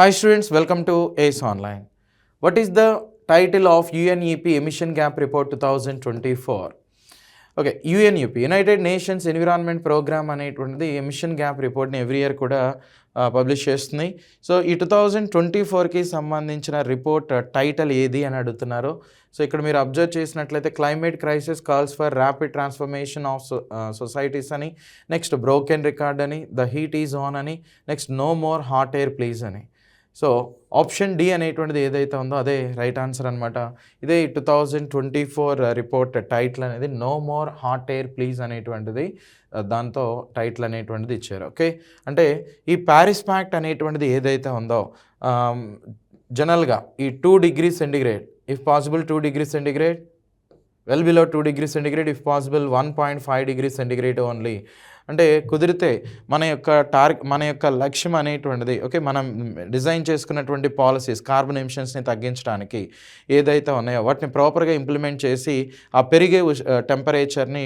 Hi students, welcome to ACE Online. What is the title of UNEP Emission Gap Report 2024? Okay, UNEP United Nations Environment Programme అనేటువంటిది emission gap రిపోర్ట్ని every year కూడా publish చేస్తుంది. So ఈ 2024కి సంబంధించిన report title ఏది అని అడుగుతున్నారు. సో ఇక్కడ మీరు అబ్జర్వ్ చేసినట్లయితే climate crisis calls for rapid transformation of societies అని, నెక్స్ట్ బ్రోకెన్ రికార్డ్ అని, ద హీట్ ఈజ్ ఆన్ అని, next no more hot air please అని. సో ఆప్షన్ డి అనేటువంటిది ఏదైతే ఉందో అదే రైట్ ఆన్సర్ అనమాట. ఇదే 2024 రిపోర్ట్ టైటిల్ అనేది no more hot air please అనేటువంటిది దాంతో టైటిల్ అనేటువంటిది ఇచ్చారు. ఓకే, అంటే ఈ ప్యారిస్ ప్యాక్ట్ అనేటువంటిది ఏదైతే ఉందో జనరల్గా ఈ 2 degrees centigrade, if possible 2 degrees centigrade, well below 2 degrees centigrade, if possible 1.5 degrees centigrade only. అంటే కుదిరితే మన యొక్క లక్ష్యం అనేటువంటిది ఓకే, మనం డిజైన్ చేసుకున్నటువంటి పాలసీస్ కార్బన్ ఎమిషన్స్ని తగ్గించడానికి ఏదైతే ఉన్నాయో వాటిని ప్రాపర్గా ఇంప్లిమెంట్ చేసి ఆ పెరిగే టెంపరేచర్ని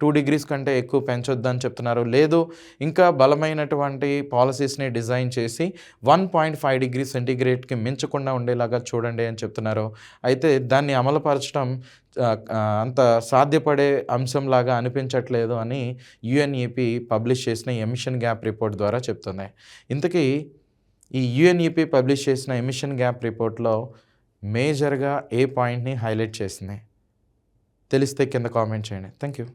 2 degrees కంటే ఎక్కువ పెంచొద్దని చెప్తున్నారు. లేదు, ఇంకా బలమైనటువంటి పాలసీస్ని డిజైన్ చేసి 1.5 degrees centigradeకి మించకుండా ఉండేలాగా చూడండి అని చెప్తున్నారు. అయితే దాన్ని అమలుపరచడం అంత సాధ్యపడే అంశంలాగా అనిపించట్లేదు అని యుఎన్ఈపీ పబ్లిష్ చేసిన ఎమిషన్ గ్యాప్ రిపోర్ట్ ద్వారా చెప్తుంది. ఇంతకీ ఈ యుఎన్ఈపీ పబ్లిష్ చేసిన ఎమిషన్ గ్యాప్ రిపోర్ట్లో మేజర్గా ఏ పాయింట్ని హైలైట్ చేసింది తెలిస్తే కింద కామెంట్ చేయండి. Thank you.